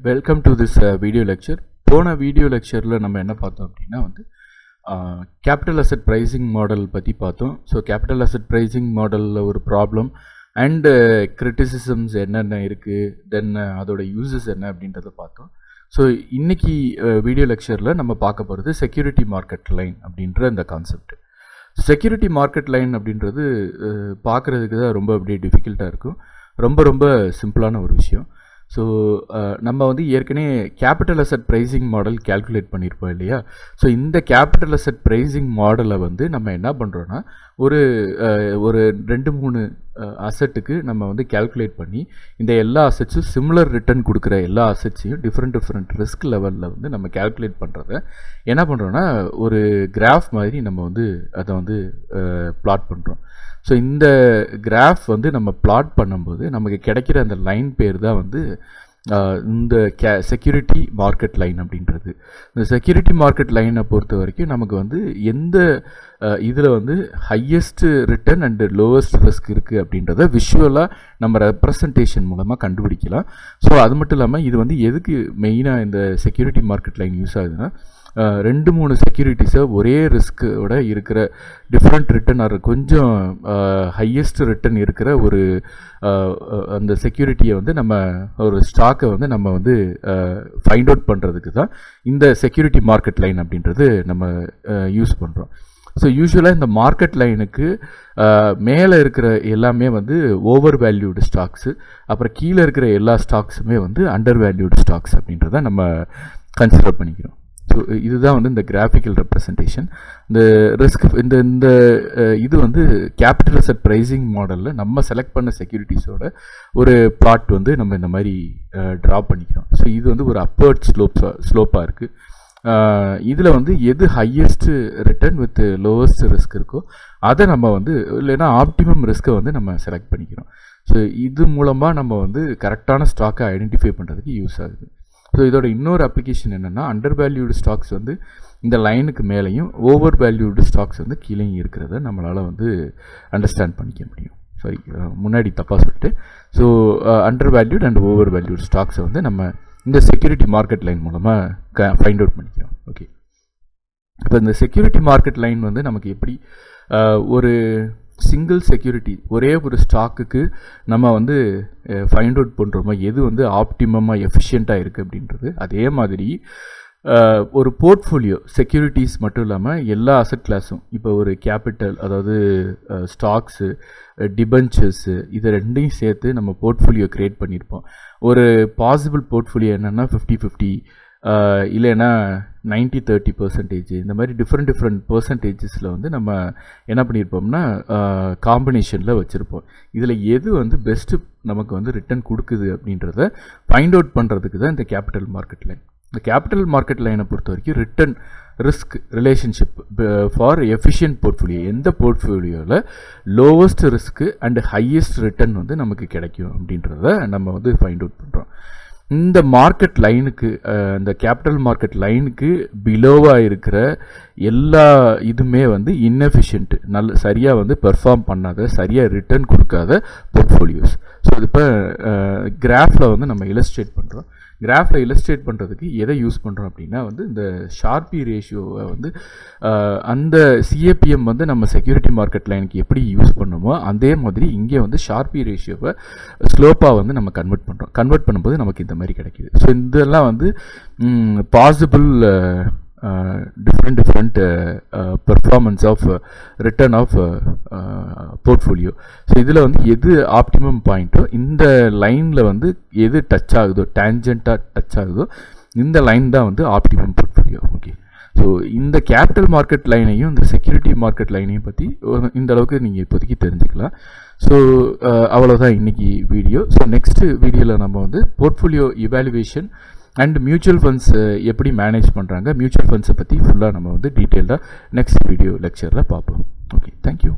Welcome to this video lecture. போன video லெக்சரில் நம்ம என்ன பார்த்தோம் அப்படின்னா கேபிட்டல் அசெட் ப்ரைஸிங் மாடல் பற்றி பார்த்தோம். ஸோ கேபிட்டல் அசெட் ப்ரைஸிங் மாடலில் ஒரு ப்ராப்ளம் அண்டு கிரிட்டிசிசம்ஸ் என்னென்ன இருக்குது, தென் அதோட யூசஸ் என்ன அப்படின்றத பார்த்தோம். ஸோ இன்றைக்கி வீடியோ லெக்சரில் நம்ம பார்க்க போகிறது செக்யூரிட்டி மார்க்கெட் லைன் அப்படின்ற இந்த கான்செப்ட். செக்யூரிட்டி மார்க்கெட் லைன் அப்படின்றது பார்க்குறதுக்கு தான் ரொம்ப அப்படியே டிஃபிகல்ட்டாக இருக்கும். ரொம்ப சிம்பிளான ஒரு விஷயம். ஸோ நம்ம ஏற்கனவே capital asset pricing model calculate பண்ணியிருப்போம் இல்லையா? ஸோ இந்த கேபிட்டல் அசெட் ப்ரைஸிங் மாடலை நம்ம என்ன பண்ணுறோன்னா ஒரு 2-3 அசெட்டுக்கு நம்ம கேல்குலேட் பண்ணி இந்த எல்லா அசெட்ஸும் சிமிலர் ரிட்டர்ன் கொடுக்குற எல்லா அசெட்ஸையும் டிஃப்ரெண்ட் ரிஸ்க் லெவலில் நம்ம கேல்குலேட் பண்ணுறத என்ன பண்ணுறோன்னா ஒரு கிராஃப் மாதிரி நம்ம அதை பிளாட் பண்ணுறோம். ஸோ இந்த கிராஃப் நம்ம பிளாட் பண்ணும்போது நமக்கு கிடைக்கிற அந்த லைன் பேர் தான் இந்த செக்யூரிட்டி மார்க்கெட் லைன் அப்படின்றது. இந்த செக்யூரிட்டி மார்க்கெட் லைனை பொறுத்த வரைக்கும் நமக்கு எந்த இதில் highest return and lowest risk இருக்குது அப்படின்றத விஷுவலாக நம்ம ரெப்ரசன்டேஷன் மூலமாக கண்டுபிடிக்கலாம். ஸோ அது மட்டும் இல்லாமல் இது எதுக்கு மெயினாக இந்த செக்யூரிட்டி மார்க்கெட் லைன் யூஸ் ஆகுதுன்னா 2-3 செக்யூரிட்டிஸை ஒரே ரிஸ்க்கோட இருக்கிற டிஃப்ரெண்ட் ரிட்டர்ன் ஆர் கொஞ்சம் ஹையஸ்ட் ரிட்டர்ன் இருக்கிற ஒரு அந்த செக்யூரிட்டியை நம்ம ஒரு ஸ்டாக்கை நம்ம ஃபைண்ட் அவுட் பண்ணுறதுக்கு தான் இந்த செக்யூரிட்டி மார்க்கெட் லைன் அப்படின்றது நம்ம யூஸ் பண்ணுறோம். ஸோ யூஸ்வலாக இந்த மார்க்கெட் லைனுக்கு மேலே இருக்கிற எல்லாமே ஓவர் வேல்யூடு ஸ்டாக்ஸு, அப்புறம் கீழே இருக்கிற எல்லா ஸ்டாக்ஸுமே அண்டர் வேல்யூடு ஸ்டாக்ஸ் அப்படின்றத நம்ம கன்சிடர் பண்ணிக்கிறோம். ஸோ இதுதான் இந்த கிராஃபிக்கல் ரெப்ரசன்டேஷன். இந்த ரிஸ்க் இந்த இது கேபிட்டல் அசெட் ப்ரைஸிங் மாடலில் நம்ம செலக்ட் பண்ண செக்யூரிட்டிஸோட ஒரு பிளாட் நம்ம இந்த மாதிரி ட்ரா பண்ணிக்கிறோம். ஸோ இது ஒரு அப்பவர்ட் ஸ்லோப்பாக இருக்குது. இதில் எது highest return with lowest risk இருக்கோ அதை நம்ம இல்லைன்னா ஆப்டிமம் ரிஸ்க்கை நம்ம செலக்ட் பண்ணிக்கிறோம். ஸோ இது மூலமாக நம்ம கரெக்டான ஸ்டாக்கை ஐடென்டிஃபை பண்ணுறதுக்கு யூஸ் ஆகுது. ஸோ இதோட இன்னொரு அப்ளிகேஷன் என்னென்னா அண்டர் வேல்யூடு ஸ்டாக்ஸ் இந்த லைனுக்கு மேலேயும் ஓவர் வேல்யூடு ஸ்டாக்ஸ் கீழேயும் இருக்கிறத நம்மளால் அண்டர்ஸ்டாண்ட் பண்ணிக்க முடியும். சாரி, முன்னாடி தப்பாக சொல்லிட்டு. So under valued and over valued ஸ்டாக்ஸை நம்ம இந்த செக்யூரிட்டி மார்க்கெட் லைன் மூலமாக ஃபைண்ட் அவுட் பண்ணிக்கிறோம். ஓகே, இப்போ இந்த செக்யூரிட்டி மார்க்கெட் லைன் நமக்கு எப்படி ஒரு சிங்கிள் செக்யூரிட்டி ஒரே ஒரு ஸ்டாக்குக்கு நம்ம ஃபைண்ட் அவுட் பண்ணுறோமோ எது ஆப்டிமமாக எஃபிஷியண்ட்டாக இருக்குது அப்படின்றது, அதே மாதிரி ஒரு போர்ட்ஃபோலியோ செக்யூரிட்டிஸ் மட்டும் இல்லாமல் எல்லா அசெட் கிளாஸும், இப்போ ஒரு கேபிட்டல் அதாவது ஸ்டாக்ஸு, டிபென்ச்சர்ஸு, இது ரெண்டையும் சேர்த்து நம்ம போர்ட்ஃபோலியோ க்ரியேட் பண்ணியிருப்போம். ஒரு பாசிபிள் போர்ட்ஃபோலியோ என்னென்னா 50-50 இல்லைன்னா 90-30% இந்த மாதிரி டிஃப்ரெண்ட் பர்சன்டேஜஸில் நம்ம என்ன பண்ணியிருப்போம்னா காம்பினேஷனில் வச்சுருப்போம். இதில் எது பெஸ்ட்டு நமக்கு ரிட்டர்ன் கொடுக்குது அப்படின்றத ஃபைண்ட் அவுட் பண்ணுறதுக்கு தான் இந்த கேபிட்டல் மார்க்கெட் லைன். இந்த கேபிட்டல் மார்க்கெட் லைனை பொறுத்த வரைக்கும் return risk relationship for efficient portfolio, எந்த போர்ட்ஃபோலியோவில் lowest risk and highest return நமக்கு கிடைக்கும் அப்படின்றத நம்ம ஃபைண்ட் அவுட் பண்ணுறோம். இந்த மார்க்கெட் லைனுக்கு இந்த கேபிட்டல் மார்க்கெட் லைனுக்கு பிலோவாக இருக்கிற எல்லா இதுவுமே இன்எஃபிஷியன்ட்டு, சரியாக பெர்ஃபார்ம் பண்ணாத, சரியாக ரிட்டர்ன் கொடுக்காத போர்ட்ஃபோலியோஸ். ஸோ இது இப்போ கிராஃபில் நம்ம இலஸ்ட்ரேட் பண்ணுறோம். கிராஃபில் இலஸ்ட்ரேட் பண்ணுறதுக்கு எதை யூஸ் பண்ணுறோம் அப்படின்னா இந்த ஷார்பி ரேஷியோவை அந்த சிஏபிஎம் நம்ம செக்யூரிட்டி மார்க்கெட் லைனுக்கு எப்படி யூஸ் பண்ணுமோ அதே மாதிரி இங்கே ஷார்பி ரேஷியோவை ஸ்லோப்பாக நம்ம கன்வெர்ட் பண்ணும்போது நமக்கு இந்த மாதிரி கிடைக்கிது. ஸோ இதெல்லாம் possible different performance of return of portfolio. So இதில் எது ஆப்டிமம் பாயிண்ட்டோ இந்த லைனில் எது டச் ஆகுதோ, டேஞ்சண்ட்டாக டச் ஆகுதோ இந்த லைன் தான் ஆப்டிமம் போர்ட்ஃபோலியோ. ஓகே, ஸோ இந்த கேபிட்டல் மார்க்கெட் லைனையும் இந்த செக்யூரிட்டி மார்க்கெட் லைனையும் பற்றி இந்த அளவுக்கு நீங்கள் இப்போதைக்கு தெரிஞ்சுக்கலாம். ஸோ அவ்வளோதான் இன்றைக்கி வீடியோ. ஸோ நெக்ஸ்ட்டு வீடியோவில் நம்ம portfolio evaluation and mutual funds எப்படி மேனேஜ் பண்ணுறாங்க, மியூச்சுவல் ஃபண்ட்ஸை பற்றி ஃபுல்லாக நம்ம டீட்டெயில்டாக நெக்ஸ்ட் வீடியோ லெக்சரில் பார்ப்போம். Okay, thank you.